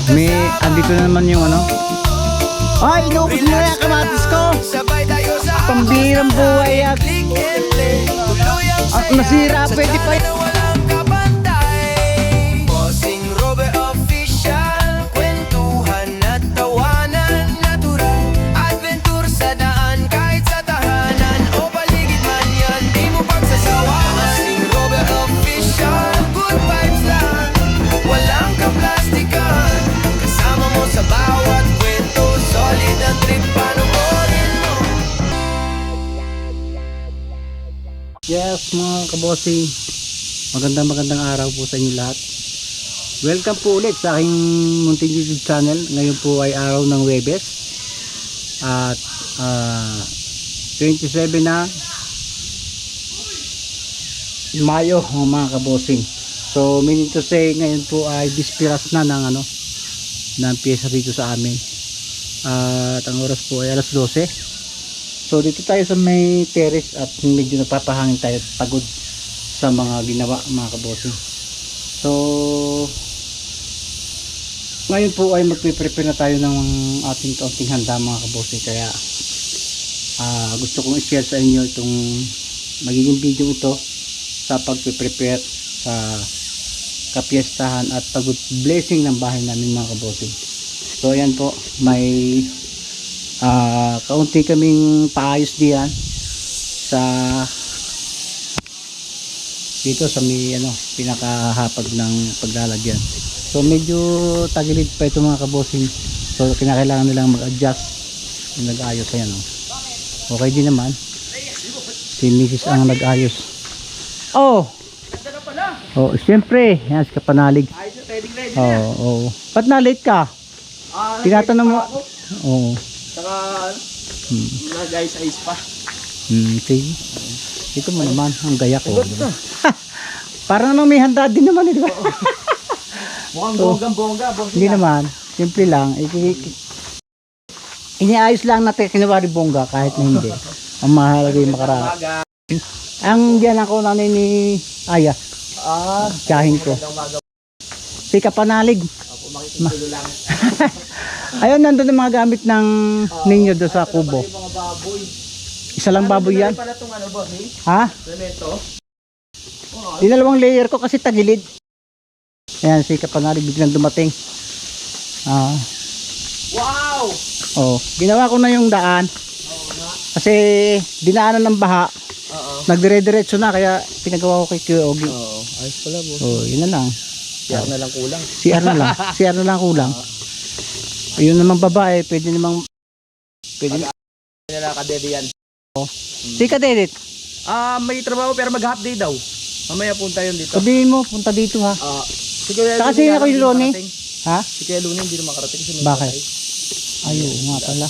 May, andito na naman yung ano. Ay, inubos mo na yung kamatis ko. Pambirang buhay at masira, pwede pa yun. Bossing Robert Official, kwentuhan at tawanan, natural adventure sa daan, kahit sa tahanan o paligid man yan, di mo pagsasawaan. Bossing Robert Official, good vibes lang, walang kaplastikan, kasama mo sa bawat kwento, solid ang trip, panoorin mo. Yes mga kabossing, magandang araw po sa inyo lahat. Welcome po ulit sa aking munting YouTube channel. Ngayon po ay araw ng Huwebes at 27 na Mayo mga kabossing. So meaning to say, ngayon po ay bispiras na ng ano, ng pyesa dito sa amin. At ang oras po ay alas 12. So dito tayo sa may terrace at medyo napapahangin tayo at pagod sa mga ginawa mga kabossing. So ngayon po ay magpe-prepare na tayo ng ating kaunting handa mga kabossing. Kaya gusto kong i-share sa inyo itong magiging video ito sa pagpe-prepare sa kapiestahan at pagod blessing ng bahay namin mga kabossing. So ayan po, may kaunti kaming paayos diyan sa dito sa may ano, pinakahapag ng paglalagyan. So medyo tagilid pa ito mga kabossing. So kinakailangan nilang mag-adjust, nag-ayos. Ayan oh. Okay din naman. Si Mrs. ang nag-ayos. Oh. Oh, siyempre, yan si Kapanalig. Oh. Ba't na late ka? Tinatanong mo. Oo. Saka guys, ayos pa. Sige. Ito mo naman ang gaya ko. Para namang may handa din naman, di ba? Mukhang bonggang-bongga. Hindi naman, simple lang. Iniayos lang natin kinawari bongga kahit na hindi. Ang mahalaga yung makaraan. Ang diyan ako nanay ni Aya. Kahin ko. Si Kapanalig. Ayun, nandun ang mga gamit ng ninyo doon sa kubo. Isa lang baboy yan. Ha? Dinalawang layer ko kasi tagilid. Ayan, si Kapanalig biglang dumating. Wow! Oh, ginawa ko na yung daan. Kasi dinaanan ng baha. Nagdire-diretso na kaya pinagawa ko kay Kuya Ogi. Ayos pala boss. Oh, yun na lang. CR na lang kulang. CR na lang. CR na lang kulang. Yun namang babae, pwede namang Nila kadede yan. Si Kadedit, May trabaho pero mag-half day daw. Mamaya punta yun dito. sabihin mo, punta dito ha. Si Kuya Saka Luni sino ako yung hindi Loni? makarating. Ha? Si Kuya Luni hindi na makarating. Bakit? Ayun nga pala.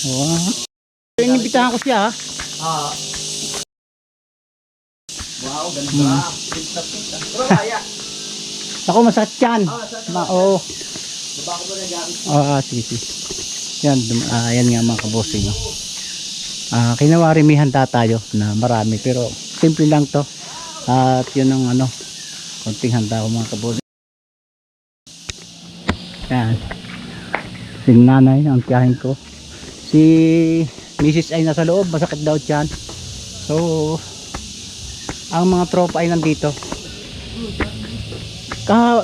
Oo. Inibitahan ko siya ha. Wow, ganda. Pinta. Pero kaya. Ako masakit yan. Oo. Baba ko mo na gamit. Sige. Yan, yan nga mga kabossing. Kinawari may handa tayo na marami pero simple lang to. At yun ang ano, konting handa ko mga kabossing. Yan. Si nanay, ang tiyahin ko. Si Mrs. ay nasa loob, masakit daw tiyan. So, ang mga tropa ay nandito.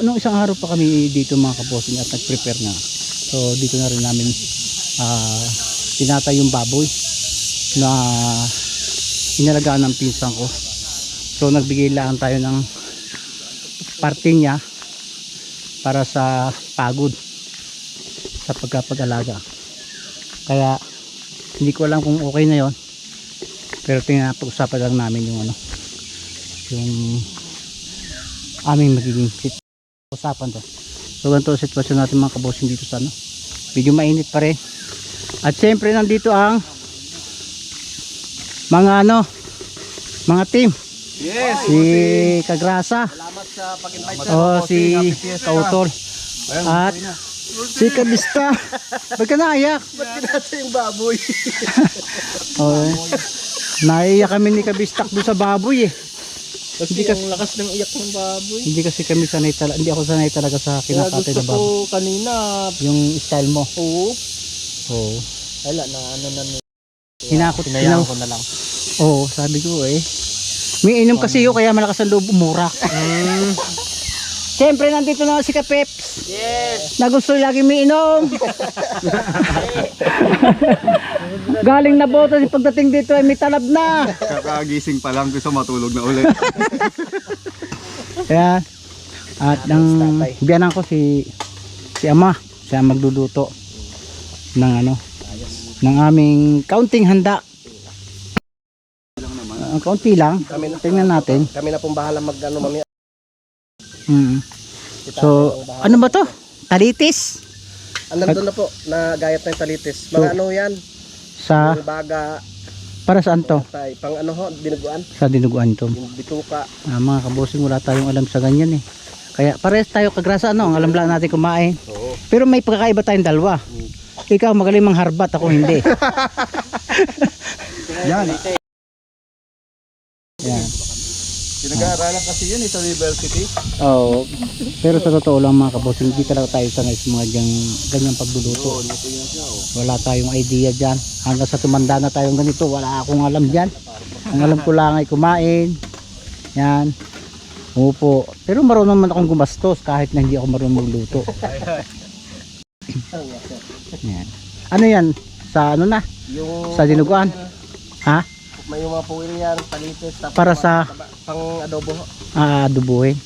Nung isang araw pa kami dito mga kabossing at nag-prepare nga. So, dito na rin namin tinatay yung baboy na inalagaan ng pinsan ko. So, nagbigay lang tayo ng parte niya para sa pagod sa pagkapag-alaga. Kaya hindi ko alam kung okay na yon, pero pag-usapan lang namin yung ano, yung aming magiging usapan to. So ganito ang sitwasyon natin mga kabossing dito sa ano, medyo mainit pa rin. At syempre nandito ang mga ano, mga team. Yes. Si Kagrasa. Salamat sa pag-invite Si Kautol. At si Kabista. Ba't ka naiyak? Ba't kinasa yung baboy? Naiyak kami ni Kabistak doon sa baboy eh. Kasi Hindi ang lakas ng iyak ng baboy. Hindi kasi kami sanay talaga, hindi ako sanay talaga sa Kaya kinakatay gusto na ko baboy. kanina, Yung style mo. oo, Oo. wala na ano na. Hinakot Hinayaan ko na lang. Oo, sabi ko eh. May inom kasi yun, kaya malakas ang loob umura. Siyempre, nandito na si Kapeps. Yes! Na gusto lagi may inom. Galing na botas, pagdating dito ay may talab na. Kakagising pa lang, gusto matulog na ulit. Kaya, at ang biyanan ko si Ama, siya magluluto ng ano, ng aming kaunting handa. Kaunti lang, tingnan natin. Kami na pong bahala mag-ano mamaya. So, ano ba to? Talitis? Nandun na po, nagayat na yung talitis. Mga So, ano yan, Sa, yung baga, para saan to? tay, pang ano ho, dinuguan, Sa dinuguan to. yung bituka. Mga kabosing, wala tayong alam sa ganyan eh. Kaya parehas tayo kagrasa, ano, ang alam lang natin kumain. Oo. Pero may pagkakaiba tayong dalawa. Ikaw magaling mangharbat, ako hindi. Yan. Yan. Pinag-aaralan kasi yun sa university. Oo. Pero sa totoo lang mga kabosing, hindi talaga tayo sanay sa mga ganyang pagluluto. Wala tayong idea dyan. Hanggang sa tumanda na tayong ganito, wala akong alam dyan. Ang alam ko lang ay kumain. Yan. Opo. Pero marunong man akong gumastos kahit na hindi ako marunong magluto. Yan. Ano yan? Sa ano na? Yung Sa dinuguan? Ha? may mga puwil yan, talitis, tapos Para sa pang adobo ho. adubuhin.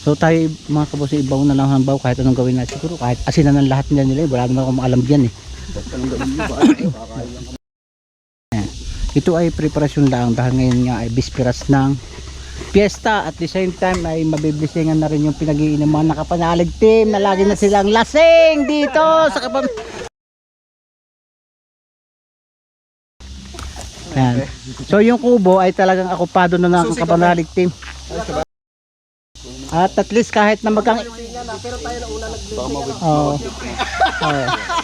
So tayo mga kabosing, ibaw na lang ang baw kahit anong gawin na. Siguro kahit asinan ng lahat nila, wala naman akong maalam dyan eh. Yan. Ito ay preparasyon lang dahil ngayon nga ay bisperas ng piyesta, at the same time ay mabiblisingan na rin yung pinag-iinuman na kapanalig team na lagi na silang lasing dito sa Yan. So yung kubo ay talagang akupado na ng kapanalig team. At least kahit na magkang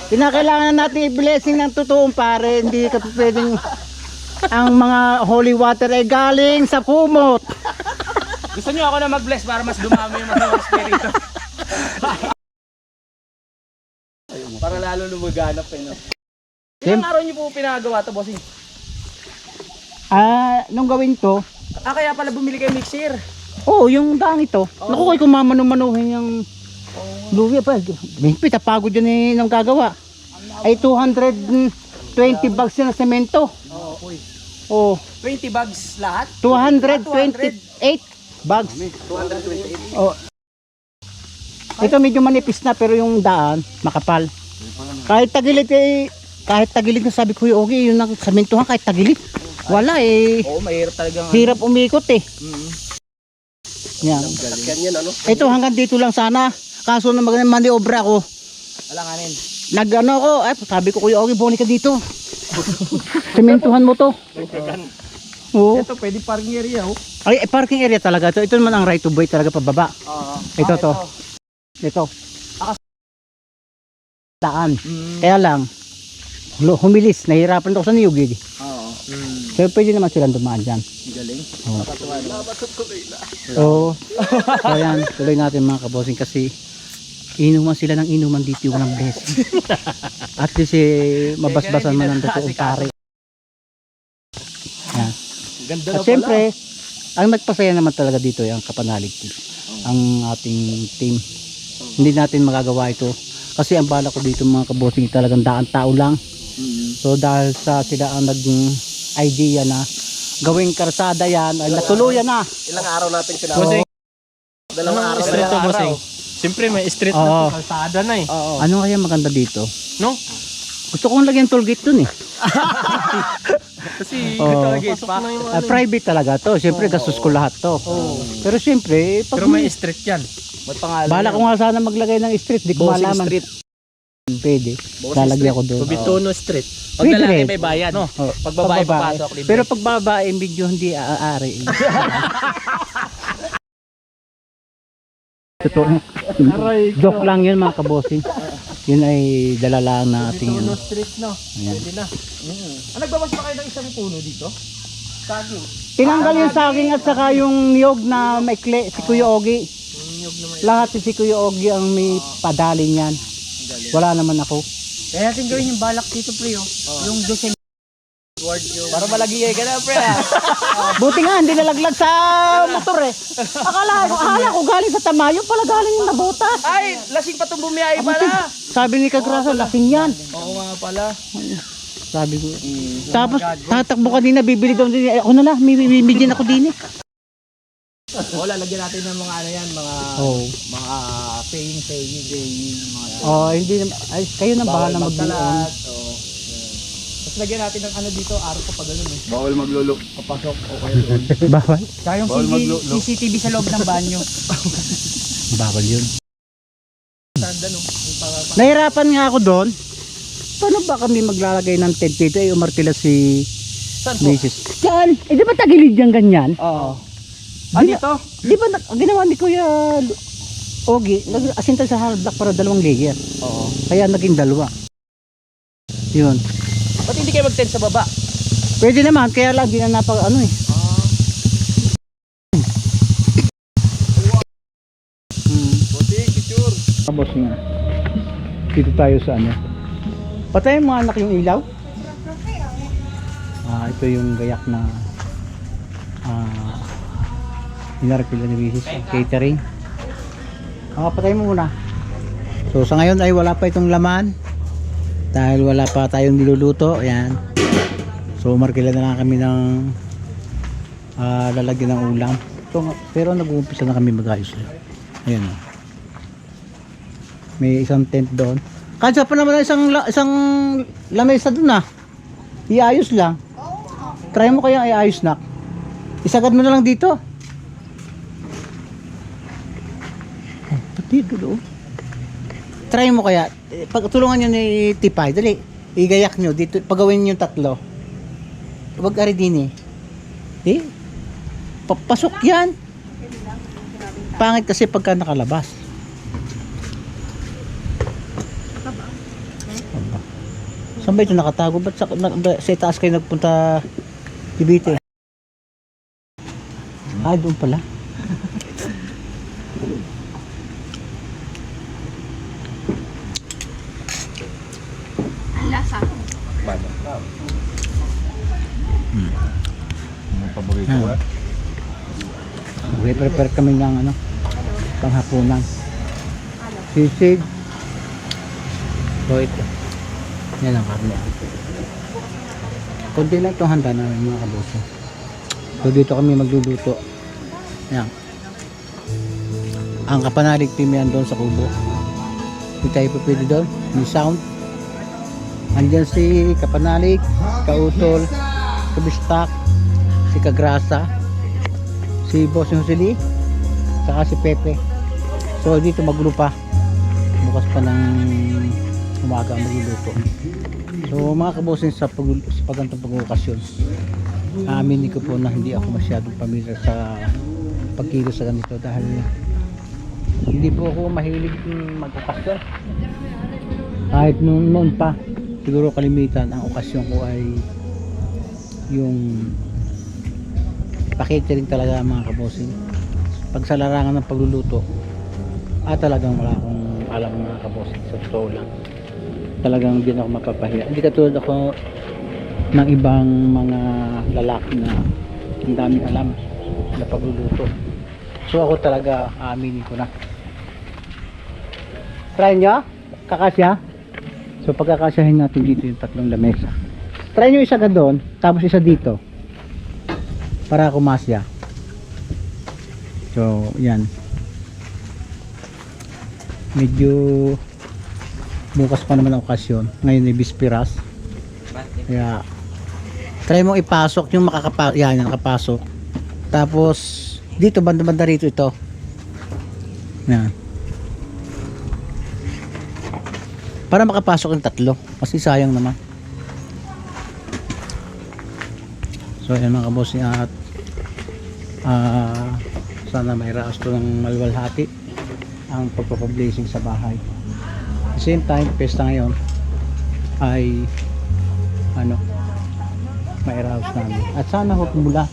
kinakailangan natin i-blessing ng totoong pare, hindi ka pwedeng ang mga holy water ay galing sa kumot. Gusto nyo ako na mag-bless para mas dumami yung mga espiritu. Para lalo lumaganap eh, no? Ilang araw nyo po pinagawa to, bossing? Nung gawin to, Kaya pala bumili kayo mixer. yung daang ito, naku ko'y kumamanumanuhin yung luwi pa. Mahigpit, pagod yun eh nang gagawa. Ay 220 bags na semento. Oh, 20 bags lahat? 228 bags. 228. Oh. Ito medyo manipis na pero yung daan makapal. Kahit tagilid na sabi ko yung Ogie, yun ang sementohan kahit tagilid. Wala eh. Oo, mahirap talagang Hirap umikot eh. Yan. Sakyan yan, ano? Ito hanggang dito lang sana. Kaso na maniobra ko. alanganin. Nag-ano ko, sabi ko Kuya Ogie, boni ka dito. Sementuhan mo to. Oo. Ito pwede parking area, oh. Ay, parking area talaga to. Ito naman ang right of way talaga pababa. Ito to. Ito. Daan. Kaya lang, humilis. Nahihirapan ako sa niyog eh. Pero pwede naman silang dumaan dyan. Galing. Oo. So yan, tuloy natin mga kabosing kasi inuman sila ng inuman dito yung walang blessing. At least mabasbasan man ang totoong pare. Yan. Ganda At syempre, ang nagpasaya naman talaga dito ay ang kapanalig team. Ang ating team. Hindi natin magagawa ito. Kasi ang bala ko dito mga kabosing talagang daan tao lang. So dahil sa sila ang idea na gawing karsada yan, ay natuluyan na. Ilang araw natin So, pinagawa? Dalawang araw. street to, bossing? Siyempre may street na Oo. to, kalsada na eh. Ano kaya maganda dito? No? Gusto kong lagyan toll gate dun eh. Kasi Oo. gets pa. Private talaga to. Siyempre gastos ko lahat to. Pero siyempre, pag Pero may street yan. May pangalan. bala ko nga sana maglagay ng street, di ko Bossing malaman. Street. Pwede. Lalagyan ko doon. Bitono Street. Pag Pwede lalaki rin. may bayad. No? Oh, Pag babae papasok, libre. Pero pag babae, medyo hindi aaari. Totoo. Joke lang yun mga kabosing. Yun ay dalalaan na ating ano. Street, no? Ayan. Pwede na. Nagbabas pa kayo ng isang puno dito? Tinanggal yung saging at saka yung niyog na maikli, si Kuya Ogi. Lahat si Kuya Ogi ang may padali niyan. Wala naman ako. Kaya natin gawin yung balak dito pre oh. Yung design. Para malagiyay ka na, pre. Buti nga, hindi nalaglag sa motor eh. Akala ko galing sa Tamayo, pala galing yung nabutas. Ay, lasing pa itong bumiyahe pala. Sabi ni Kagrasa, lasing yan. Oo nga pala. Sabi ko. Tapos tatakbo kanina, bibili daw din. Ako na lang, may bibigyan ako din eh. Oo, lalagyan natin ng mga ano yan, mga paying, mga Hindi naman. Ay, kayo na bahala mag-doon. magtalat. Oo. Tapos lagyan natin ng ano dito, araw pa ganun eh. Bawal maglulok. Papasok, okay doon. Bawal? Kaya yung Bawal maglo- CCTV sa loob ng banyo. Bawal yun. Sanda no, yung Nahirapan nga ako doon. Paano ba kami maglalagay ng tent dito? Ay, umartila si Saan po? Mrs. Diyan! Eh, di ba tagilid yan ganyan? Oo. Di Dito? Di ba ginawa ni Kuya Ogi, nag-asinta sa hardback para 2 layer. Oo. Kaya naging 2. Yun. Ba't hindi kayo mag-tent sa baba? Pwede naman, kaya lang di na napag ano eh. Tapos nga. Dito tayo sa ano. Patayin mo anak yung ilaw. Ito yung gayak na inarapila ni Mrs. Catering. Patayin mo muna. So sa ngayon ay wala pa itong laman. Dahil wala pa tayong niluluto. Ayan. So markila na lang kami ng lalagyan ng ulam. Pero nag-uumpisa na kami mag-ayos. Ayan. May isang tent doon. Kasi pa naman isang lamesa doon ah. Iayos lang. Try mo kaya iayos na. Isagad mo na lang dito. Dito doon. Try mo kaya. Pagtulungan nyo ni Tipay. Dali. Igayak nyo. Dito. Pagawin nyo 3. Huwag ari din eh. Papasok yan. Pangit kasi pagka nakalabas. Saan ba ito nakatago? Ba't sa itaas kayo nagpunta Cavite? Doon pala. Lasa. Ang paborito ko eh. Prepare kami ng panghapunan. Sisig. So ito. Yan ang karne. Kunti lang itong handa namin mga kaboso. So dito kami magluluto. Yan. Ang kapanalig team yan doon sa kubo. Hindi tayo pa pwede doon. May sound. Andyan si Kapanalig, Kautol, Kabistak, si Kagrasa, si Boss Husili, saka si Pepe. So dito magulo pa. Bukas pa ng umaga magluluto. So mga kabosin sa pagantong pag-okasyon, aminin ko po na hindi ako masyadong pamilyar sa pagkilos sa ganito dahil hindi po ako mahilig mag-okasyon. Kahit noon pa, siguro kalimitan ang okasyon ko ay yung pakitering talaga mga kabosin. Pag sa larangan ng pagluluto, talagang wala akong alam mga kabosin, sa totoo lang. Talagang hindi ako mapapahiya. Hindi katulad ako ng ibang mga lalaki na ang daming alam na pagluluto. So ako talaga aaminin ko na. Try nyo? Kakasya? So pagkakasyahin natin dito yung 3 lamesa. Try nyo isa ka doon, tapos isa dito. Para kumasya. So yan. Medyo bukas pa naman ang okasyon. Ngayon ay bispiras. Kaya try mo ipasok yung yan, nakapasok. Tapos dito banda-banda rito ito. Yan. Para makapasok yung 3 kasi sayang naman. So yan mga kaboss at sana may raos to ng malwalhati ang pagpapablazing sa bahay. At the same time, pesta ngayon ay mairaos namin. At sana ho mula.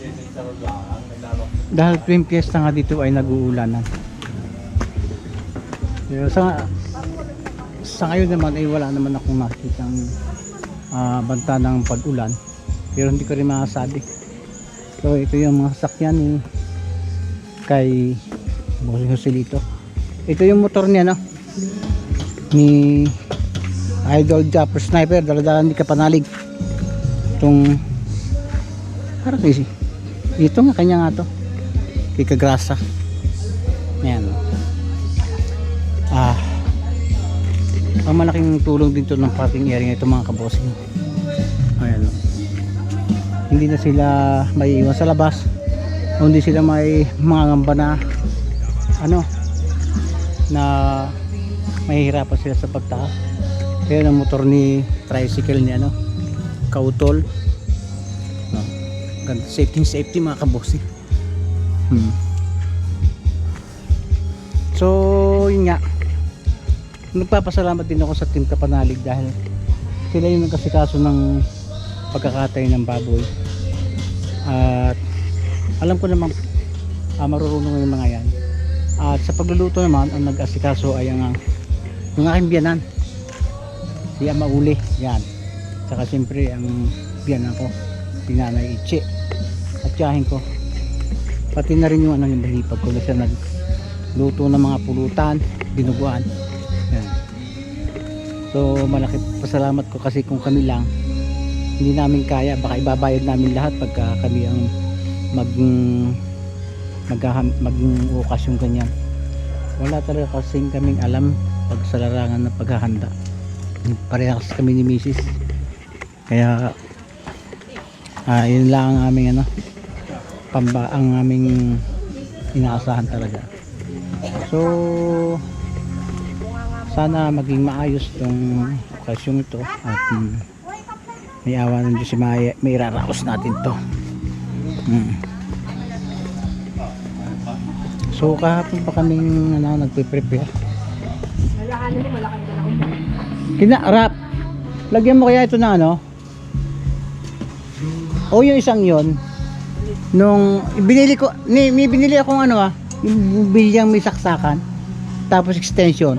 Dahil tuwing piyesta nga dito ay nag-uulanan. Pero sa ngayon naman ay wala naman akong nakitang banta ng pag-ulan. Pero hindi ko rin masasabi. So ito yung mga sasakyan ni kay Bossing Joselito. Ito yung motor niya, no? Ni Idol Japper Sniper, dala-dala ni Kapanalig. Itong parang easy. Ito nga, kanya nga to. Kay Kagrasa. Ayan. Ang malaking tulong din to ng parking area ito mga kabossing. Ayan. Hindi na sila maiiwan sa labas. O hindi sila may mangangamba na na mahihirapan sila sa pagtaas. Kaya ang motor ni tricycle ni Kautol. Ganda, safety mga kabossing. So yun nga, nagpapasalamat din ako sa Team Kapanalig dahil sila yung nagkasikaso ng pagkakatay ng baboy. At alam ko namang marurunong yung mga yan. At sa pagluluto naman, ang nag-asikaso ay yung aking biyanan, si Amauli. Yan. Saka siyempre ang biyanan ko, si Nanay Ichi. At tiyahin ko, pati na rin yung yung balipag ko na siya nagluto ng mga pulutan, dinuguan. Yan. So malaki pasalamat ko kasi kung kami lang, hindi namin kaya, baka ibabayad namin lahat pagka kami ang mag-ukas yung ganyan. Wala talaga kasing kaming alam pag sa larangan ng paghahanda. Parehas kami ni Mrs. Kaya yun lang ang aming ang aming inaasahan talaga. So sana maging maayos tong okasyon ito at may awa ng Diyos, may iraraos natin to. So kahapon pa kaming nagpe-prepare. Rap, lagyan mo kaya ito na o yung isang yon nung binili ko, may binili akong yung bilyang may saksakan tapos extension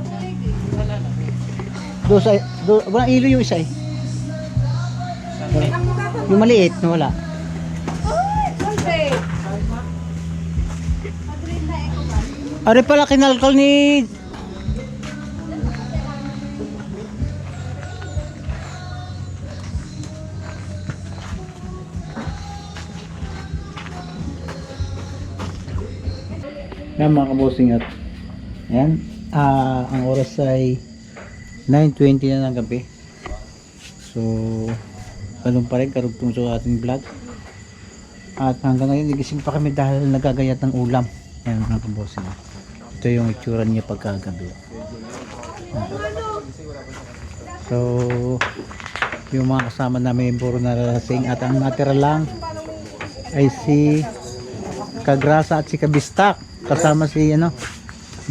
walang ilo yung isa yung maliit na wala. Are pala kinalkal ni yan mga kabossing at ayan, ang oras ay 9:20 na ng gabi. So ganun pa rin karugtong sa ating vlog at hanggang ngayon nagising pa kami dahil nagagayat ng ulam. Ayan mga kabossing, ito yung itsura niya pagkagabi. So yung mga kasama namin puro naralasing at ang natira lang ay si Kagrasa at si Kabistak kasama si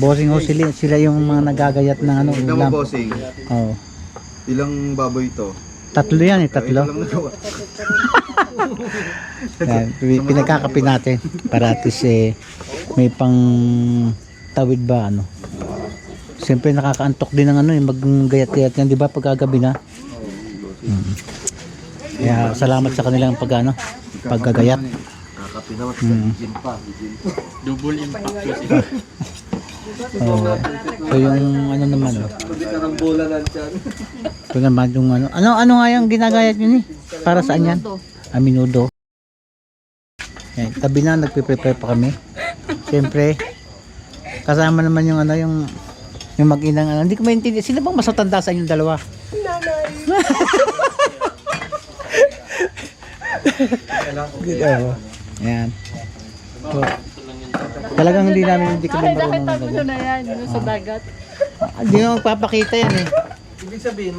Bossing Joselito. Sila yung mga nagagayat ng Tignan ulam. mo, bossing. Oo. Ilang baboy ito? Tatlo yan tatlo. Ilang nagawa. Yan, pinagkakapi natin para at least may pang tawid ba Siyempre nakakaantok din ng yung maggayat-gayat yan, di ba, pagkagabi na. Kaya salamat sa kanilang paggagayat. Double impact. So yung naman Karambola lang dyan. ito naman yung ano nga yung ginagayat nyo para saan yan? Minudo. Yan, tabi na nagpe-prepare pa kami. Siyempre kasama naman yung yung mag-inang hindi ko maintindihan. Sino bang mas matanda sa inyong dalawa? Nanay. Yan. So, talagang hindi kami marunong na yan, yung sa dagat. Hindi mo magpapakita yan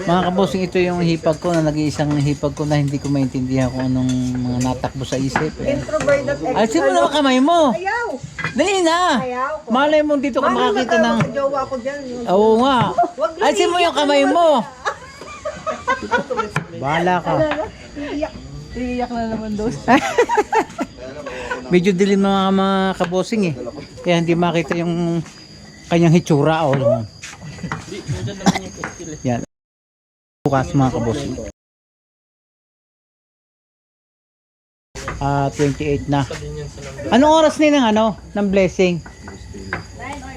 Mga kabossing, ito yung hipag ko na nag-iisang hipag ko na hindi ko maintindihan kung anong mga natakbo sa isip. Alisin mo naman kamay mo. Ayaw! Dali na. Malay mo dito ka makakita ng... Jowa ko dyan. Oo nga. Alisin mo yung kamay mo. Bahala ka. Iiyak na naman doon. Medyo dilim mga kabosing eh. Kaya hindi makita yung kanyang hitsura o naman. Yan. Bukas mga kabosing. 28 na. Anong oras na ng ano? Ng blessing? 9 or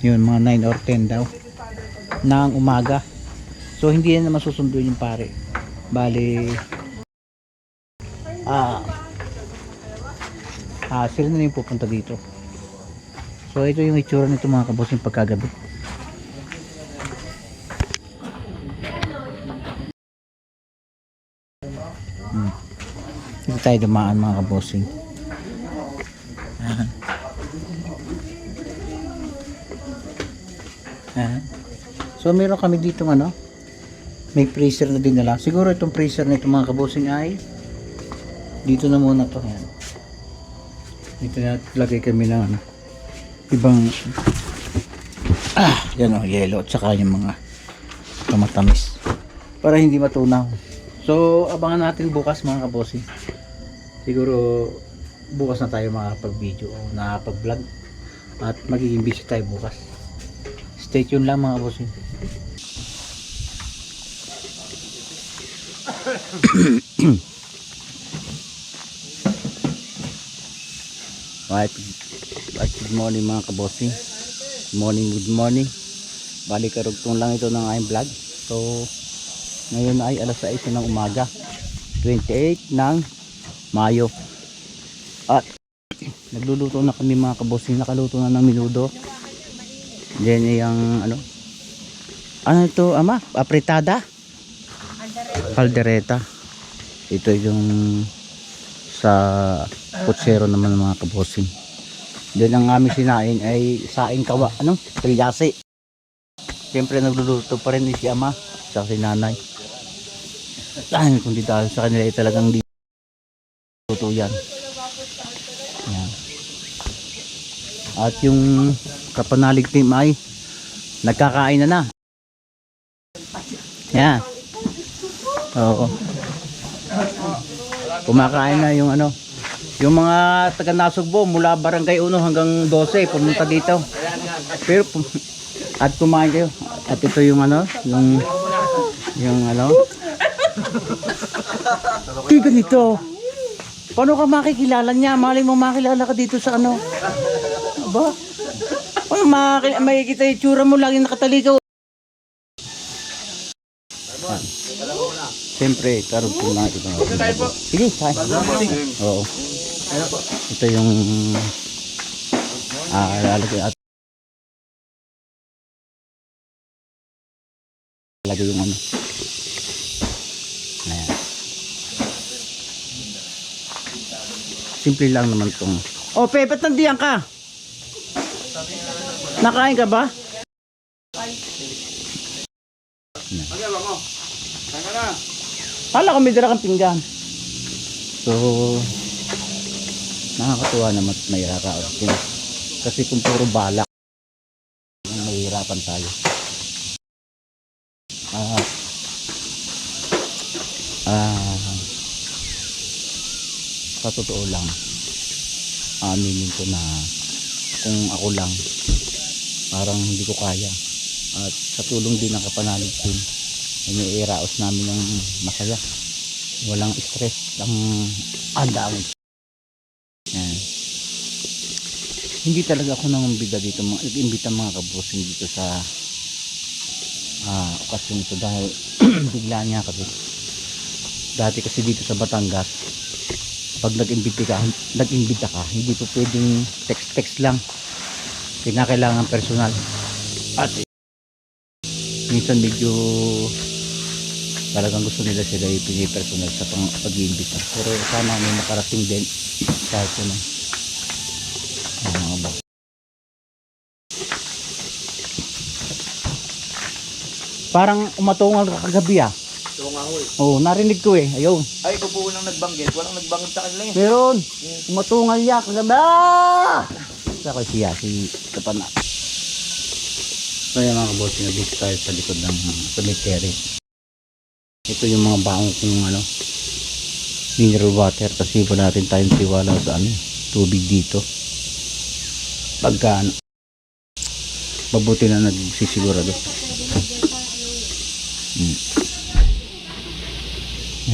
10. Yun, mga 9 or 10 daw. Ng umaga. So hindi yan naman susunduin yung pare. Bali sila na yung pupunta dito. So ito yung itsura nito mga kabosing pagkagabi. Dito tayo dumaan mga kabosing. So meron kami dito ano, may freezer na dinala. Siguro itong freezer na ito mga kabosing ay dito na muna to. Yan. Dito na lagay kami ng ano, ibang yan o, yelo at saka yung mga kamatamis para hindi matunaw. So abangan natin bukas mga kabosing. Siguro bukas na tayo makapag-video o nakapag-vlog at magiging busy tayo bukas. Stay tuned lang mga kabosing. Right, good morning mga kabosing. Good morning. Balik karugtong lang ito ng aking vlog. So ngayon ay alas 6 ng umaga, 28 ng Mayo. At nagluluto na kami mga kabosing. Nakaluto na ng minudo. Then yung ano ito ama? Apritada? Caldereta. Ito yung sa kutsero naman mga kabosing. Then ang aming sinain ay saing kawa, tilyasi. Siyempre nagluluto pa rin si ama sa si nanay. Dahil kung di dahil sa kanila ay talagang di luto yan. Yan. At yung kapanalig team ay nagkakain na. Yan. Oo. Kumakain na yung yung mga taga Nasugbo mula barangay 1 hanggang 12 pumunta dito. Pero at kumain kayo. At ito yung Di ganito. Paano ka makikilala niya? Malay mo makilala ka dito sa Aba? Paano makikita yung tsura mo laging nakataligaw? Siyempre, karugtong lang ito. Sige, kain. Oo. Ito yung lalagay at lagay yung Ayan. Simple lang naman itong. Oh, Pe, ba't nandiyan ka? Nakain ka ba? Hala ko may dala kang pinggan. So nakakatuwa naman at mahirapan. Kasi kung puro balak mahirapan tayo. Sa totoo lang aminin ko na kung ako lang parang hindi ko kaya. At sa tulong din ng kapanalig team iniiraos namin yung masaya, walang stress, ang andamon. Hindi talaga ako nangumbida dito, nag-imbita mga kabosing dito sa okasyon ito dahil bigla niya kasi. Dati kasi dito sa Batangas pag nag-imbita ka hindi po pwedeng text lang, kinakailangan personal. At minsan medyo talagang gusto nila sila personal sa pag-iimbita. Pero sana may makarating din kahit yun mga boss. Parang umatungal ka kagabi Oo, narinig ko ayun. Ay, ikaw po walang nagbanggit. Walang nagbanggit sa kanila yun. Meron, umatungal yak kagabi. Sa siya, si Kapana. So yan mga boss, nabis tayo sa likod ng cemetery. Ito yung mga baong kung mineral water kasi wala natin tayong tiwala sa ano, tubig dito. Pagka ano, mabuti na nagsisigurado.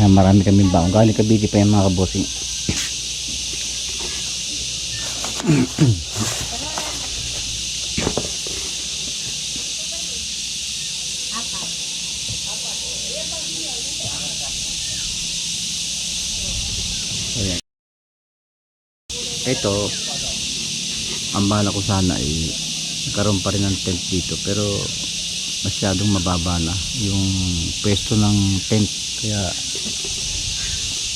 Yan, marami kaming baong. Galing Cavite pa yung mga kabosing. Ayan. Ito, ang bala ko sana ay nagkaroon pa rin ng tent dito, pero masyadong mababa na yung pwesto ng tent, kaya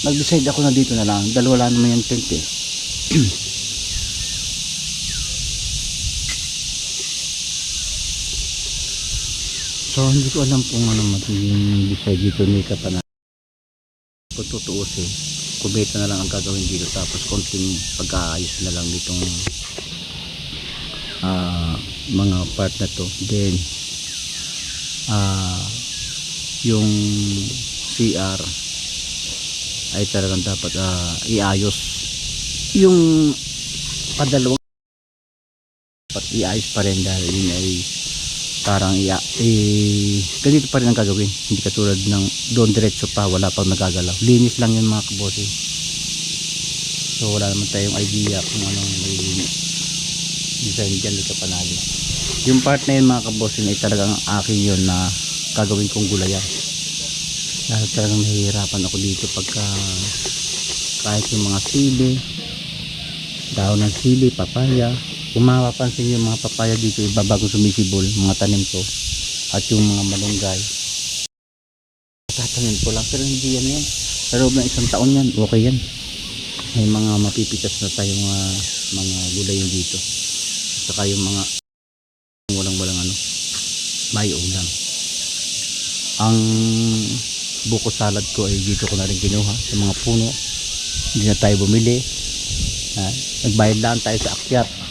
nag-decide ako na dito na lang. Dalawa lang naman yung tent eh. So hindi ko alam kung ano magiging decide dito ni Kapana. Kung tutuusin, kumita na lang ang gagawin dito, tapos konting pagkaayos na lang ditong mga part na to. Then yung CR ay talagang dapat iayos. Yung kadalawang dapat iayos pa rin, dahil yun ay parang ganito pa rin ang gagawin, hindi katulad ng doon diretso pa, wala pang nagagalaw. Linis lang yun mga kabosi. So wala naman tayong idea kung anong design dyan dito panalo. Yung part na yun mga kabosi ay talagang akin yun na gagawin kong gulayan, dahil talagang nahihirapan ako dito pagka kahit yung mga sili, daon ng sili, papaya. Kung mapapansin yung mga papaya dito, iba bagong sumisibol, mga tanim ko, at yung mga malunggay, tatanim ko lang, pero hindi yan. Sa loob ng isang taon yan, okay yan. May mga mapipitas na tayong mga gulay dito. Saka yung mga walang ano, may ulam. Ang buko salad ko ay dito ko na rin kinuha sa mga puno. Hindi na tayo bumili. Nagbayad lang tayo sa akyat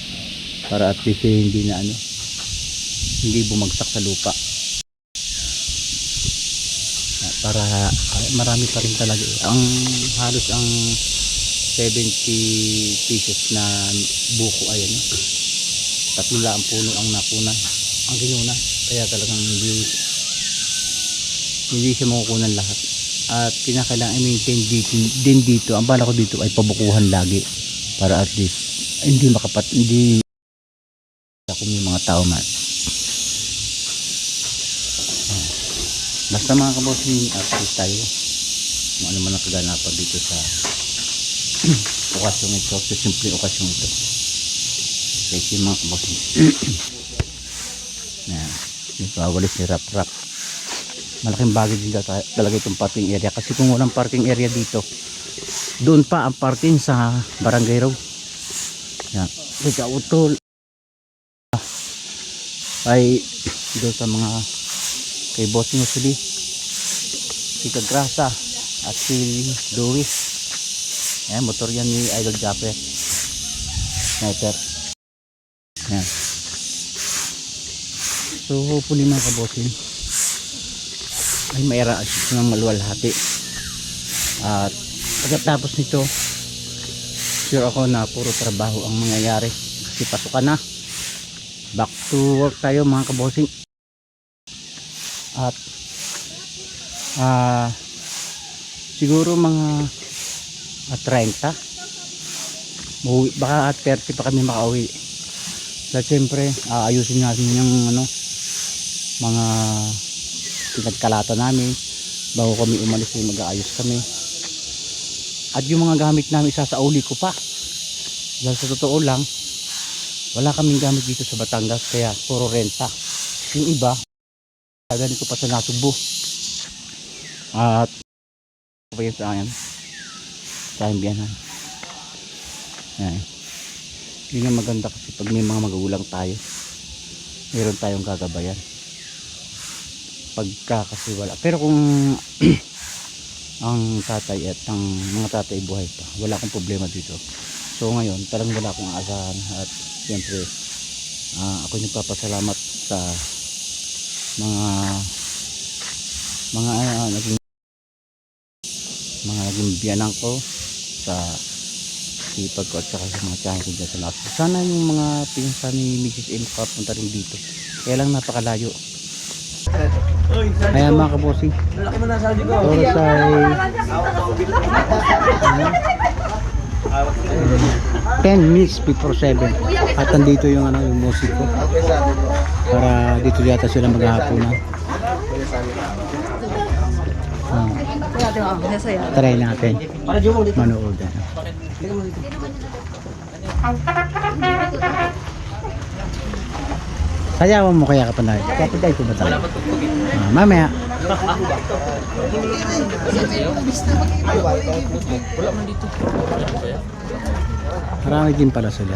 para at least hindi na hindi bumagsak sa lupa. Para marami pa rin talaga. Ang halos ang 70 pieces na buko ay tatlo lang ang puno ang nakunan, ang ginuna, kaya talagang hindi siya makukunan lahat. At kinakailangan i-maintain din dito. Ang bala ko dito ay pabukuhan lagi para at least hindi kung may mga tao man. Basta mga kabossing, at least tayo kung ano man ang kaganapan dito sa okasyong ito, sa simple okasyong ito. Kasi mga kabossing dito awalis ni Rap Rap. Malaking bagay din talaga itong parking area, kasi kung walang parking area dito, doon pa ang parking sa Barangay Road. Yan, ikaw utol ay doon sa mga kay Bossing Usuli, si Kagrasa at si Louis. Motor yan ni Idol Japper Sniper. Yan. So hopefully mga kabossing ay mairaas ng maluwalhati, at pagkatapos nito sure ako na puro trabaho ang mangyayari, kasi pasukan na, back to work tayo mga kabossing. At siguro mga 30 mauwi, baka at 30 pa kami makauwi. Dahil siyempre ayusin natin yung mga pinagkalata namin bago kami umalis, ay mag-aayos kami. At yung mga gamit namin isasauli ko pa, dahil sa totoo lang wala kaming gamit dito sa Batangas, kaya puro renta. Yung iba ganito pa sa Natubo. At pa yun sa akin sa aking biyanan. Yun ang maganda, kasi pag may mga magulang tayo, meron tayong gagabayan pagka kasi wala. Pero kung ang tatay at ang mga tatay buhay pa, wala akong problema dito. So ngayon talagang wala akong aasahan, at siyempre ako nagpapasalamat sa mga naging mga naging biyanang ko sa sipag ko at saka sa mga tiyahin ko dyan sa lahat. Sana yung mga pinsan ni Mrs. M kapunta rin dito. Kaya lang napakalayo. Kaya mga kabossing, Laki mo na sa ko. oras ay 10 minutes before 7 at nandito yung yung music ko para dito yata sila maghahaponan. Try natin manood. Sayawan mo kaya kapag na kapag tayo ba tayo? Mamaya. Marami din pala sila.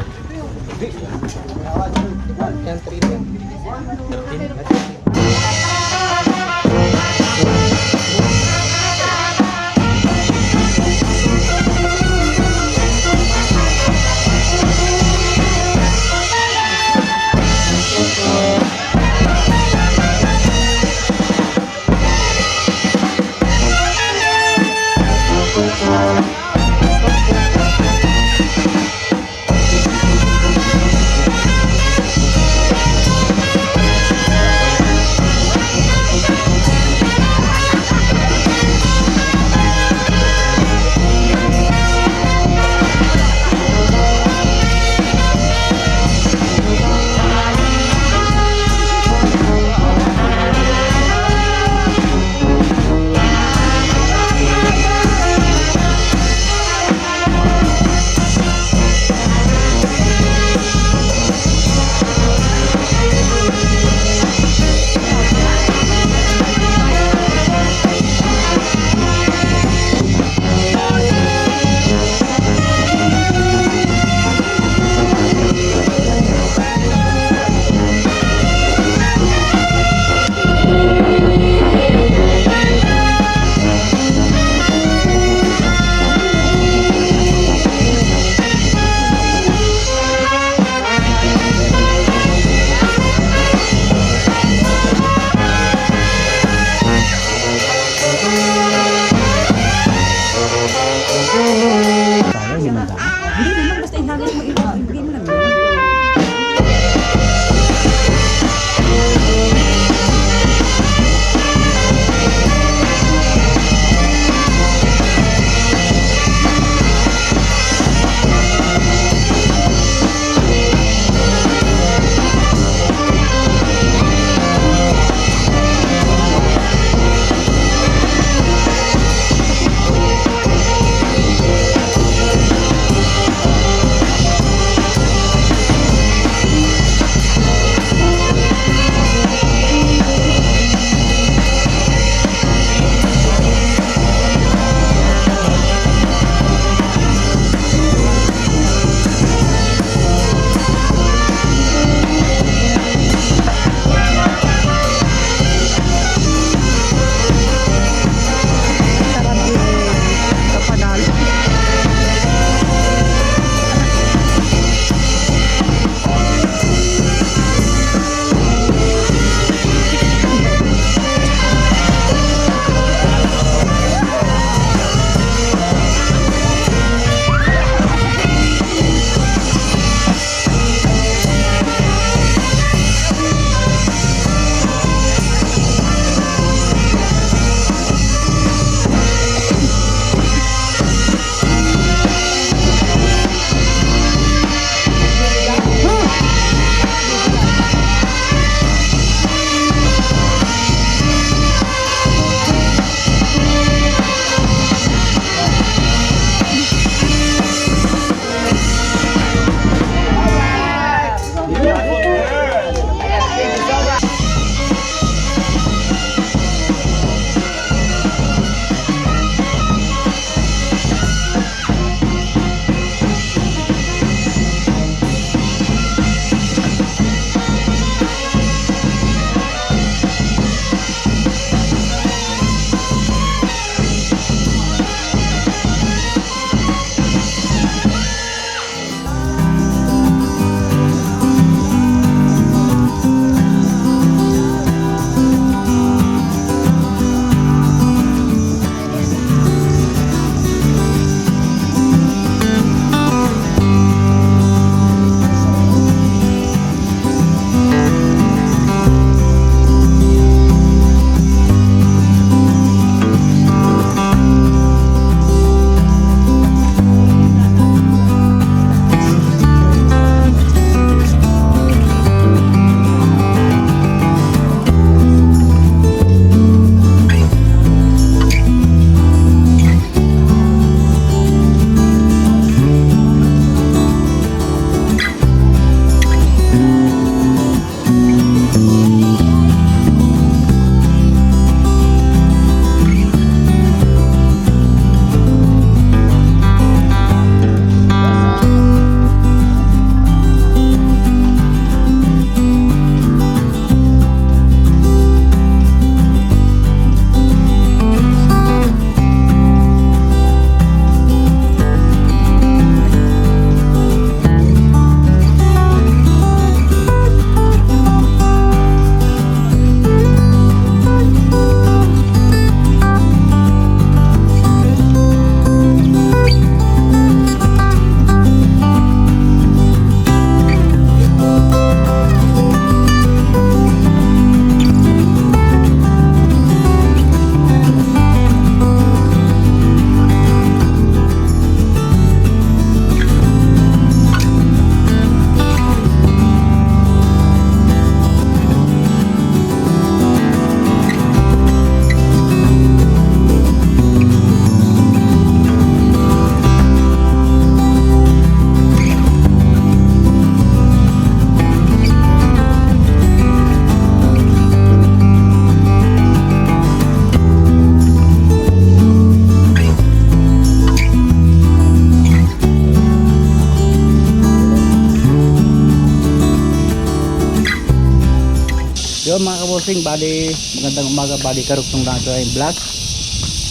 bossing, bali magandang umaga, bali karugtong lang ito ay vlog.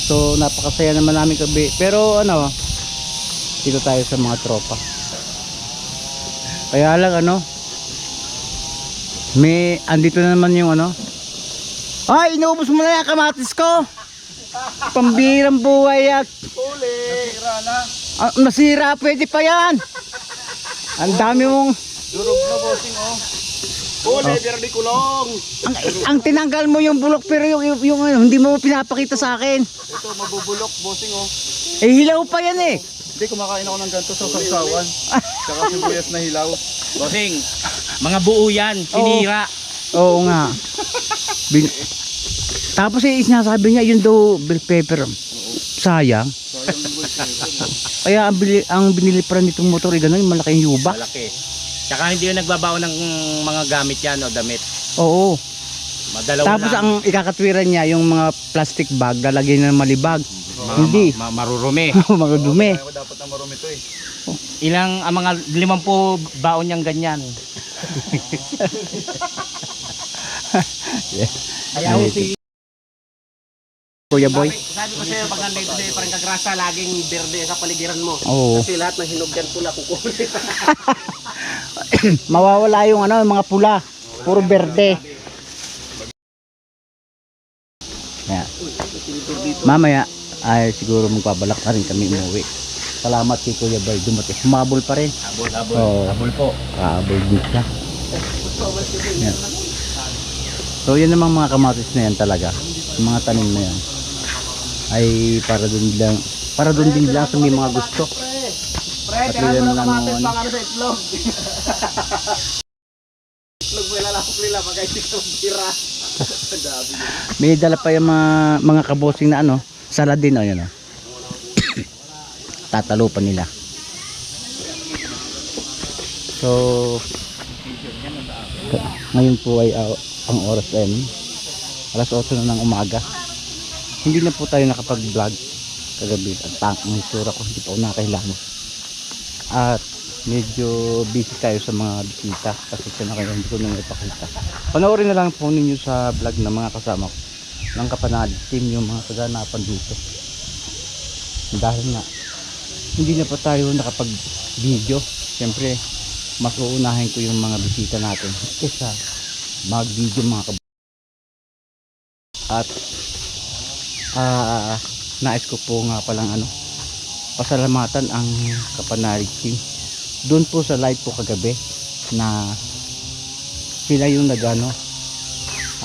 So napakasaya naman namin gabi. Pero ano, dito tayo sa mga tropa. Kaya lang ano, may andito na naman yung ano. Ay, inuubos mo na yung kamatis ko. Pambirang buhay at Nasira na. nasira, pwede pa yan. Ang dami mong Durog na bossing oh. Huli, pero di kulong. ang tinanggal mo yung bulok pero yung ano, hindi mo pinapakita sa akin. Ito, mabubulok bossing oh. Eh hilaw pa yan eh. Hindi, kumakain ako ng ganito sa sarsawan. Tsaka sibuyas na hilaw. Bossing, mga buo yan, sinira. Oo nga. Tapos eh, sinasabi niya yun daw bell pepper. Sayang. Kaya ang binili pa rin nitong motor ay gano'n, yung malaking yuba. Malaki. Tsaka hindi yung nagbabaon ng mga gamit yan o damit. Oo. Madalaw Tapos lang. ang ikakatwiran niya yung mga plastic bag, lalagyan ng malibag. Hindi. Marurumi. Mga dumi. Kaya dapat na marumi to eh. Ilang, ang mga 50 baon niyang ganyan. Kaya si Kuya Boy. sabi ko sa'yo, pag nandito sa'yo, parang kagrasa, laging berde sa paligiran mo. Oo. Kasi lahat ng hinog dyan pula kukulit. Mawawala yung ano, yung mga pula. Puro berde. Kaya, mamaya ay siguro magpabalak na rin kami umuwi. Salamat kay Kuya Boy, dumating. Humabol pa rin. Habol Oo. po. Kaabol din siya. Yan. So yan namang mga kamatis na yan talaga. Yung mga tanim na yan ay para doon din lang sa may mga gusto. At yan lang ano. Sa itlog. Itlog mo ilalapok nila pag hindi ka magbira. May dala pa yung mga kabosing na ano, saladin o yan o. Tatalupan nila. So ngayon po ay ang oras ay alas 8 na ng umaga. Hindi na po tayo nakapag-vlog kagabi at ang isura ko hindi pa ako nakakailangan. At medyo busy tayo sa mga bisita kasi siya na kayo hindi ko nang ipakita. Panoorin na lang po ninyo sa vlog ng mga kasama ko ng Kapanali team yung mga kaganapan dito. Dahil na hindi na pa tayo nakapag video, siyempre mas uunahin ko yung mga bisita natin kaysa mag video mga at nais ko po nga palang ano, pasalamatan ang Kapanalig team doon po sa live po kagabi na sila yung nagano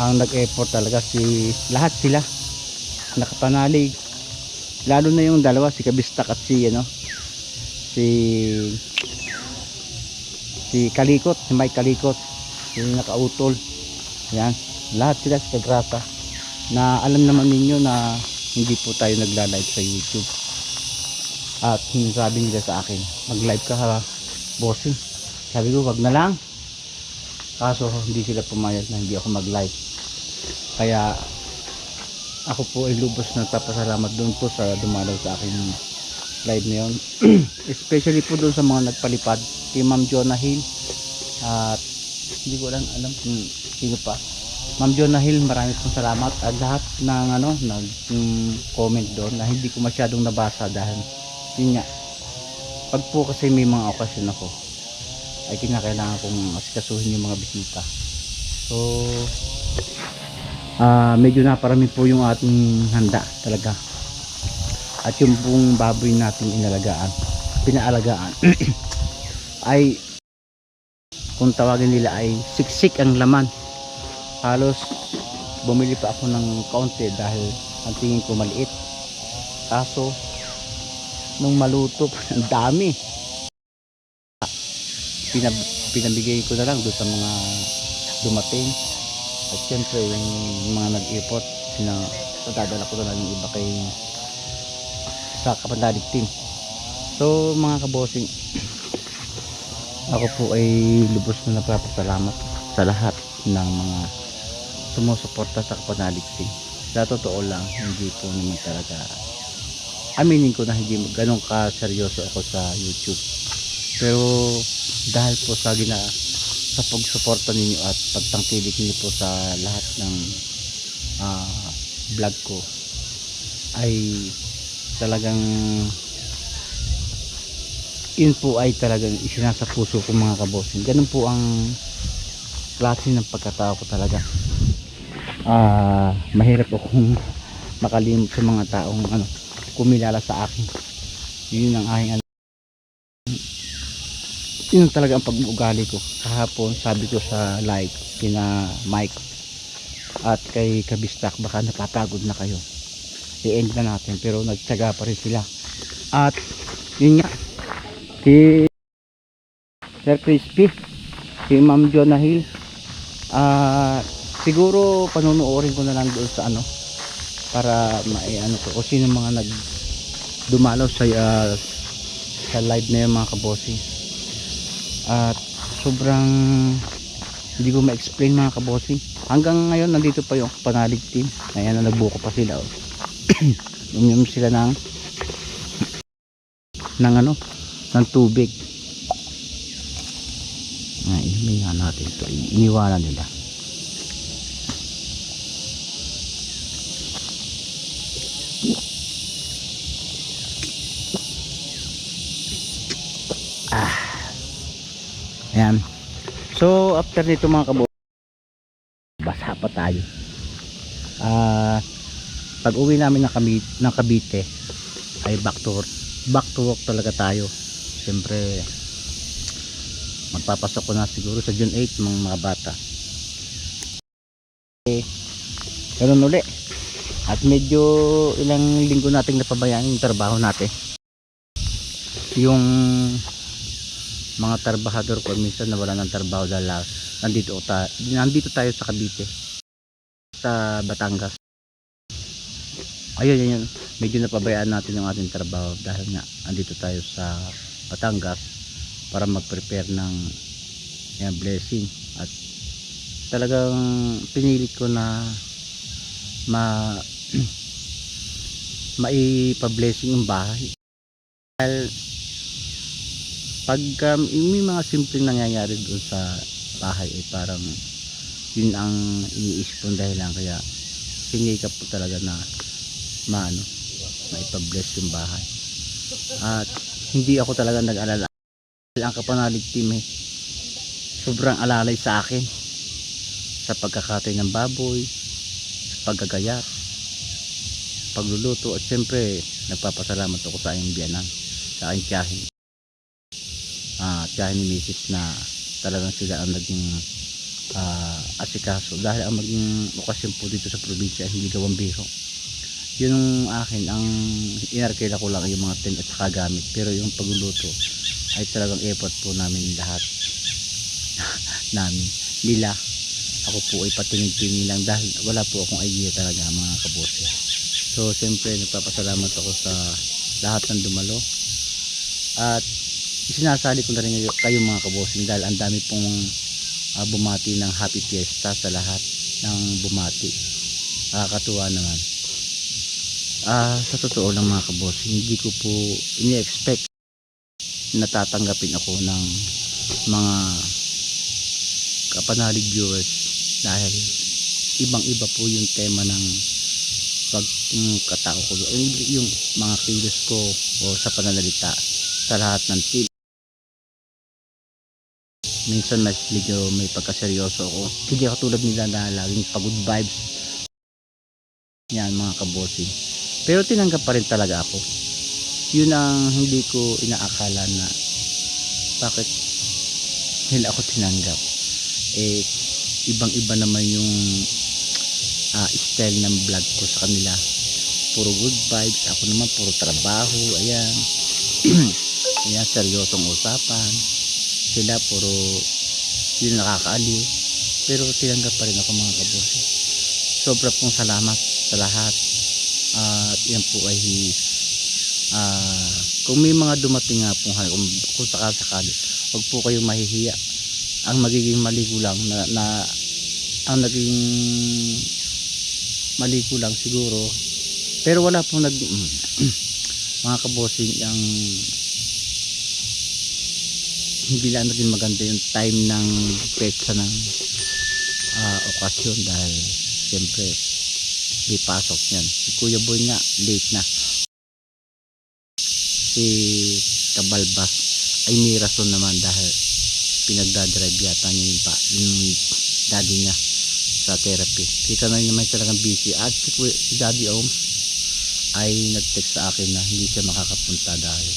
ang nag-effort talaga, lahat sila nakapanalig, lalo na yung dalawa si Kabistak at si ano si Kalikot, si Mike Kalikot yung nakautol yan, lahat sila sa Grasa na alam naman ninyo na hindi po tayo nagla-live sa YouTube at sabi nila sa akin mag-live ka ha bossing, sabi ko wag na lang, kaso hindi sila pumayag na hindi ako mag-live. Kaya ako po ay lubos na papasalamat doon po sa dumalaw sa akin live na yun. Especially po doon sa mga nagpalipad kay Ma'am Jonah Hill at hindi ko lang alam kung sino pa. Ma'am Jonah Hill, maraming pong salamat at lahat ng ano nag-comment doon na hindi ko masyadong nabasa dahil yun nga, pag po kasi may mga okasyon ako ay kinakailangan kong asikasuhin yung mga bisita. So medyo naparami po yung ating handa talaga. At yung pong baboy natin pinaalagaan ay kung tawagin nila ay siksik ang laman. Halos bumili pa ako ng kaunti dahil ang tingin ko maliit. Kaso nung maluto ang dami. Pinabigay ko na lang doon sa mga dumating. At syempre yung mga nag-effort dadala ko na lang yung iba kay sa Kapanalig team. So mga kabosing, ako po ay lubos na nagpapasalamat sa lahat ng mga sumusuporta sa Kapanalig team. Sa totoo lang, hindi po naman talaga, aminin ko na hindi ganun ka seryoso ako sa YouTube. Pero dahil po sa sa pagsuporta ninyo at pagtangkilik niyo po sa lahat ng vlog ko ay talagang yun po ay talagang isinasa puso ko mga kabossing. Ganun po ang klase ng pagkatao ko talaga. Mahirap akong makalimot sa mga taong kumilala sa akin. Yun ang aking yun talaga ang pag-uugali ko. Kahapon sabi ko sa live kina Mike at kay Kabistak, baka napapagod na kayo, i-end na natin, pero nagtyaga pa rin sila. At yun nga, si Sir Crispy, si Ma'am Jonah Hill, siguro panunuorin ko na lang doon sa para maiano ko kung sino mga dumalaw sa live na yung mga kabossing. At sobrang hindi ko ma-explain mga kabossing. Hanggang ngayon nandito pa yung panalig team. Ayan na, nagbuko pa sila. Uminom sila ng tubig. Inumin nga natin ito. Iniwanan nila. Ayan. So after nito mga kabossing, basa pa tayo. Pag uwi namin ng Cavite ay back to work talaga tayo. Siyempre magpapasok ko na siguro sa June 8 mga bata. Ganun uli. At medyo ilang linggo nating napabayaan yung trabaho natin. Yung mga trabahador ko minsan nawala ng trabaho dahil nandito tayo sa Cavite, sa Batangas. Ayun, medyo napabayaan natin yung ating trabaho dahil nga andito tayo sa Batangas para mag-prepare ng blessing. At talagang pinilit ko na maipa-blessing yung bahay. Dahil pag may mga simpleng nangyayari doon sa bahay ay parang yun ang iniisip kong dahilan, kaya pinikap po talaga na maipa-bless yung bahay. At hindi ako talaga nag-alala. Ang kapanalig team sobrang alalay sa akin sa pagkakatay ng baboy, sa paggagayat, pagluluto, at syempre nagpapasalamat ako sa aking biyanan, sa aking tiyahin. Tiyahin ni Mrs. na talagang sila ang naging asikaso, dahil ang maging okasyon po dito sa probinsya hindi gawang biro. Yung akin, ang inarkila ko lang yung mga tent at saka gamit, pero yung pagluluto ay talagang effort po namin lahat nila. Ako po ay patingin-tingin lang dahil wala po akong idea talaga mga kabossing. So siyempre nagpapasalamat ako sa lahat ng dumalo, at isinasali ko na rin kayo mga kabossing dahil ang dami pong bumati ng happy fiesta sa lahat ng bumati. Nakakatuwa naman. Sa totoo lang mga kabossing, hindi ko po ini-expect na tatanggapin ako ng mga kapanalig viewers, dahil ibang iba po yung tema ng pagkatao ko, yung mga kilos ko o sa pananalita sa lahat ng team. Minsan medyo may pagkaseryoso ako, hindi ako tulad nila na laging pagod vibes. Yan mga kabossing, pero tinanggap pa rin talaga ako. Yun ang hindi ko inaakala, na bakit nila ako tinanggap. Ibang iba naman yung style ng vlog ko sa kanila. Puro good vibes, ako naman puro trabaho. Ayan. Ayan, seryosong usapan. Sila puro yun nakakaaliw, pero tinanggap pa rin ako mga kabossing. Sobra pong salamat sa lahat. At yan po ay kung may mga dumating nga po, kung sakasakali, huwag po kayong mahihiya. Ang magiging mali ko lang ang naging mali ko lang siguro, pero wala pong mga kabossing, ang hindi lang naging maganda yung time ng petsa ng okasyon dahil siyempre may pasok yan. Si Kuya Boy nga late na, si Kabalbas ay may rason naman dahil pinagdadrive yata niya yung daddy niya sa therapy. Kita na naman talagang busy. At si Daddy Oms ay nag-text sa akin na hindi siya makakapunta dahil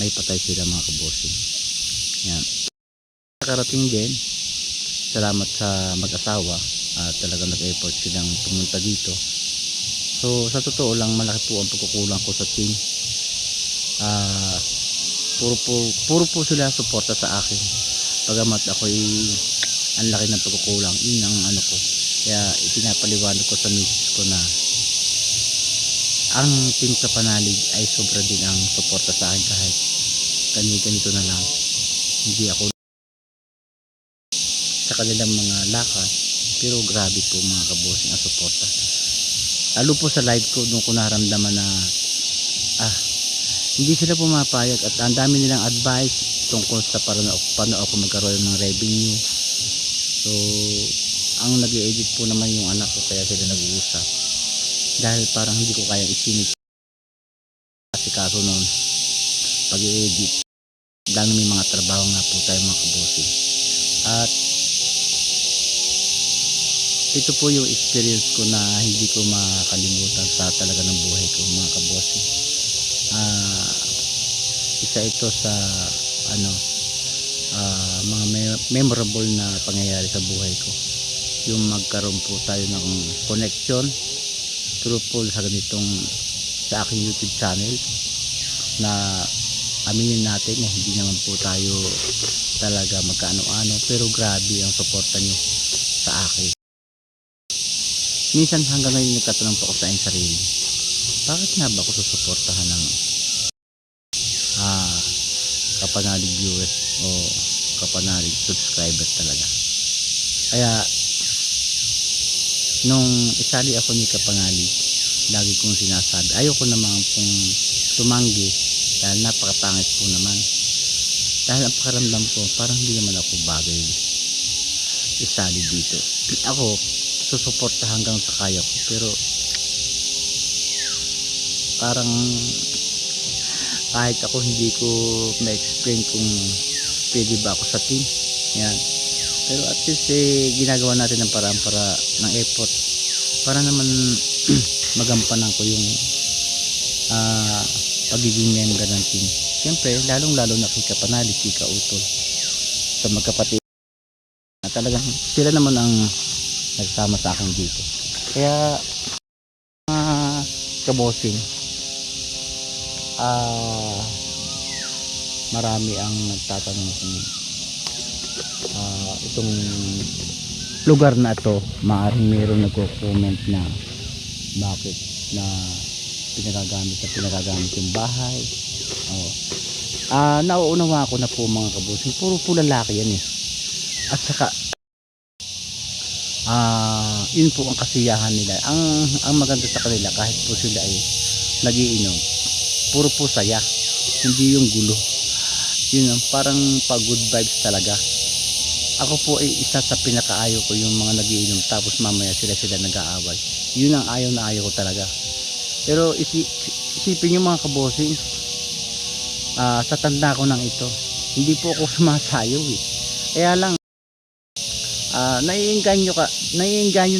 may patay sila mga kabosing. Yan. Nakarating din, salamat sa mag-asawa at talagang nag-effort silang pumunta dito. So sa totoo lang, malaki po ang pagkukulang ko sa team. Puro po sila suporta sa akin, pagamat ako'y ang laki ng pagkukulang. Yun ang ano ko, kaya ipinapaliwanag ko sa misis ko na ang team Kapanalig ay sobra din ang suporta sa akin kahit ganito na lang. Hindi ako sa kanilang mga lakad, pero grabe po mga kabosing ang suporta. Lalo po sa live ko, doon ko naramdaman na hindi sila pumapayag at ang dami nilang advice tungkol sa paano ako magkaroon ng revenue. So ang nag-i-edit po naman yung anak ko, kaya sila nag-uusap dahil parang hindi ko kayang isinit kasi kaso noon pag i-edit dahil may mga trabaho nga po tayo mga kabosing. At ito po yung experience ko na hindi ko makalimutan sa talaga ng buhay ko mga kabosing. Isa ito sa mga memorable na pangyayari sa buhay ko, yung magkaroon po tayo ng connection through po sa ganitong sa aking YouTube channel na aminin natin hindi naman po tayo talaga magkaano-ano, pero grabe ang suporta nyo sa akin. Minsan hanggang ngayon nagtatanong po ako sa aking sarili, bakit nga ba ako susuportahan ng Kapanalig viewers o Kapanalig subscriber talaga? Kaya nung isali ako ni Kapanalig, lagi kong sinasabi ayoko naman pong tumanggi dahil napakapangit po naman, dahil ang pakaramdam ko parang hindi naman ako bagay isali dito. Ako susuporta hanggang sa kaya ko, pero parang kahit ako hindi ko ma-explain kung pwede ba ako sa team yan, pero at least ginagawa natin ng paraan para ng effort para naman magampanan ko yung pagiging member ng team. Siyempre lalong lalo na kay Kapanalig, kay Utol, sa magkapatid na talagang sila naman ang nagsama sa akin dito. Kaya kabosing, marami ang nagtatanong kung itong lugar na ito, maaaring mayroong nagko-comment na bakit na pinagagamit yung bahay. Nauunawa ko na po mga kabosing, puro lalaki yan at saka yun po ang kasiyahan nila. Ang maganda sa kanila, kahit po sila ay nagiinom, puro po saya, hindi yung gulo. Yun parang pag good vibes talaga. Ako po ay isa sa pinakaayaw ko yung mga nagiinom tapos mamaya sila nag-aaway. Yun ang ayaw na ayaw ko talaga. Pero isipin nyo mga kabosing, sa tanda ko ng ito, hindi po ako sumasayaw kaya lang naiengganyo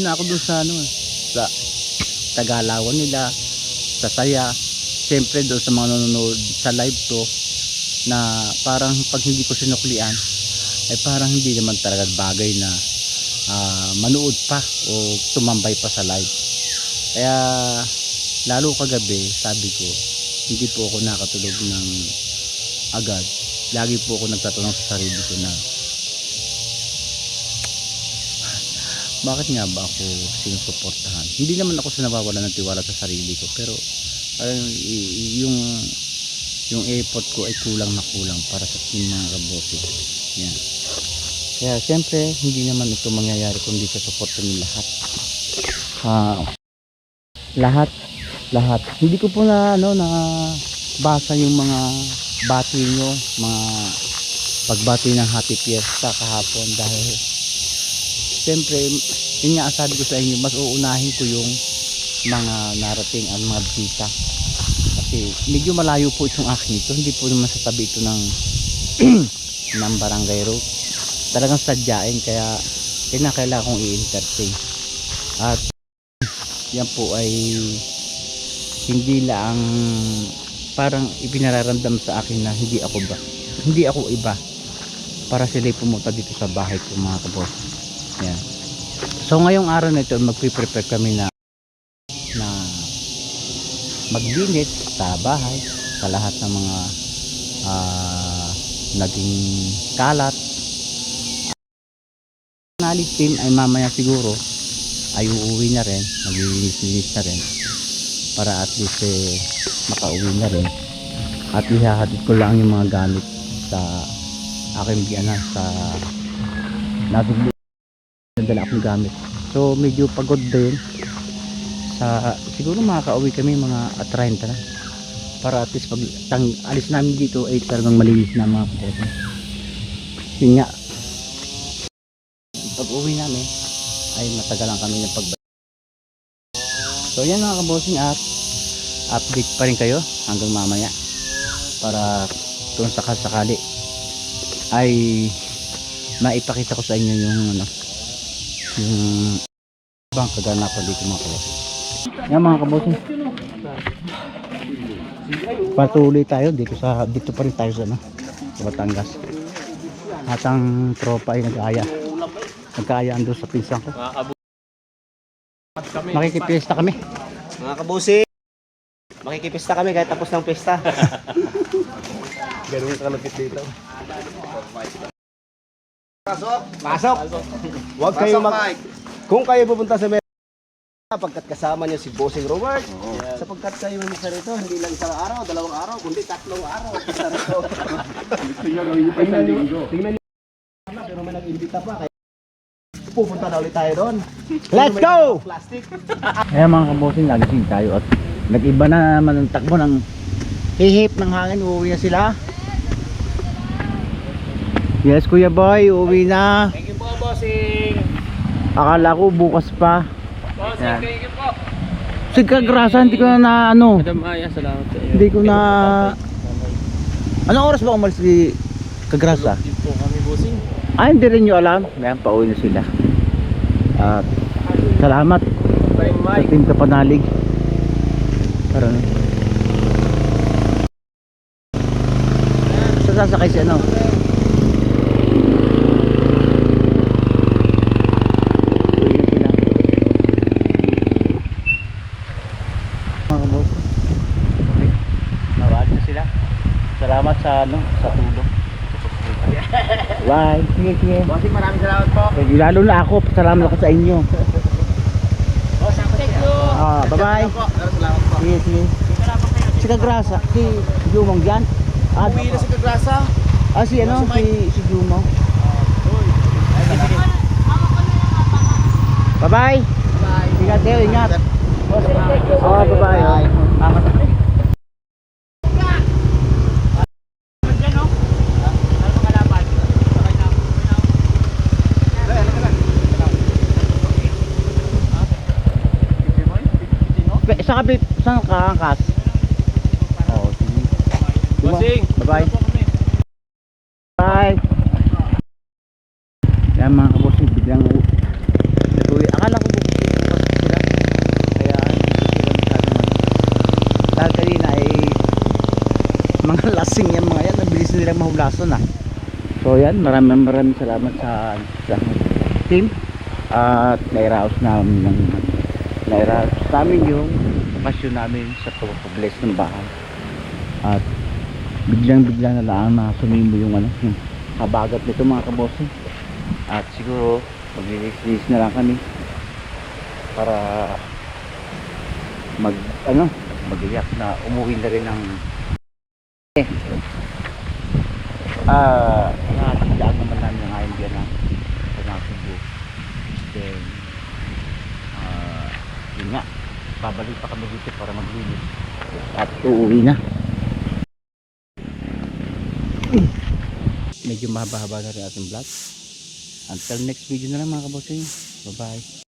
na ako dun sa sa tagalawan nila, sa saya. Siyempre doon sa mga nanonood sa live to na parang pag hindi ko sinuklian ay parang hindi naman talaga bagay na manood pa o tumambay pa sa live. Kaya lalo kagabi sabi ko hindi po ako nakatulog ng agad. Lagi po ako nagtatanong sa sarili ko na bakit nga ba ako sinusuportahan? Hindi naman ako nawawala ng tiwala sa sarili ko, pero yung effort ko ay kulang para sa team mga kabosing. Yan. Kaya siyempre hindi naman ito mangyayari kundi sa suporta ng lahat. Hindi ko po na basa yung mga bati nyo, mga pagbati ng Happy Fiesta kahapon dahil siyempre yun nga sabi ko sa inyo, mas uunahin ko yung mga narating ang mga bisita kasi medyo malayo po itong akin ito, hindi po naman sa tabi ito ng ng barangay road, talagang sadyain kaya kailangan kong i-entertain at yan po ay hindi lang parang ipinararamdam sa akin na hindi ako iba para sila pumunta dito sa bahay ko mga kaboss. Yan. So ngayong araw na ito magpe-prepare kami na maglinis sa bahay sa lahat ng mga naging kalat. Nalig team ay mamaya siguro ay uuwi na rin, maglilinis na rin para at least makauwi na rin at ihahatid ko lang yung mga gamit sa aking biyana sa nadala akong gamit. So medyo pagod din sa siguro makakauwi kami mga 30 na para at least pag alis namin dito ay talagang malinis na mga kapatid. Yun nga, pag uwi namin ay matagalan kami ng pagbalik. So yan mga kabossing, at update pa rin kayo hanggang mamaya para kung sakali ay maipakita ko sa inyo yung yung ibang kaganapan dito mga kabossing. Yan mga kabossing, patuloy tayo dito pa rin tayo sa Batangas at ang tropa ay nag-aayaan doon sa pinsan ko. Makikipista kami. Mga kabusi, makikipista kami kahit tapos ng pista. Ganun ka lapit dito. Pasok! Huwag kayo kung kayo pupunta sa pagkat kasama niyo si Bossing Robert, sapagkat kayo mamisa rito, hindi lang isang araw, 2 araw, kundi 3 araw. Isa rito. Tingnan niyo. Pero may nag-imbita pa, kaya pupunta na ulit tayo doon. Let's go! Plastic. Ayan mga kabossing, nagising tayo at nag-iba na naman ang takbo ng hihip ng hangin. Uuwi na sila. Yes Kuya Boy, uuwi na. Thank you po, Bossing. Akala ko bukas pa. Bossing, thank you po. Si Kagrasa, hindi ko na Madam Aya, salamat sa iyo. hindi ko na anong oras ba umalis si Kagrasa? Dito kami, bossing. Hindi rin nyo alam. Ngayon pauwi na sila. At salamat sa Team Kapanalig. Parang sasakay si ano? Uwi na sila. Mga boss. Nawali na sila. Salamat sa sa tulong. Bye. Sige. Bossing, maraming salamat po. Lalo na ako, salamat ako sa inyo. Thank you. Bye-bye. Salamat po. Sige. Si Kagrasa, si Jumong dyan. Uwi na si Kagrasa. Si Jumong. Bye-bye. Ingat kayo, ingat. Bye-bye. Saan ka angkas? Sige. Bossing. Bye-bye. Bye. Yan mga kabossing, biglang nag-uwi. Akala ko bukas sila. Kaya hindi ko sila masyadong dahil kanina ay mga lasing yan mga yan. Nabilis nilang mahulason So yan, maraming salamat sa team. At nairaos namin yung pasyon namin sa pag-bless ng bahay. At biglang na lang na sumimo yung yung kabagat nito mga kabossing. At siguro maglilis na lang kami para mag-iyak na umuwi na rin ng nakakadaan naman namin ng IMB na Cebu. Then yun nga, babalik pa kami dito para maglinis at uuwi na. medyo mahaba-haba na rin ating vlog. Until next video na lang mga kabossing. Bye bye.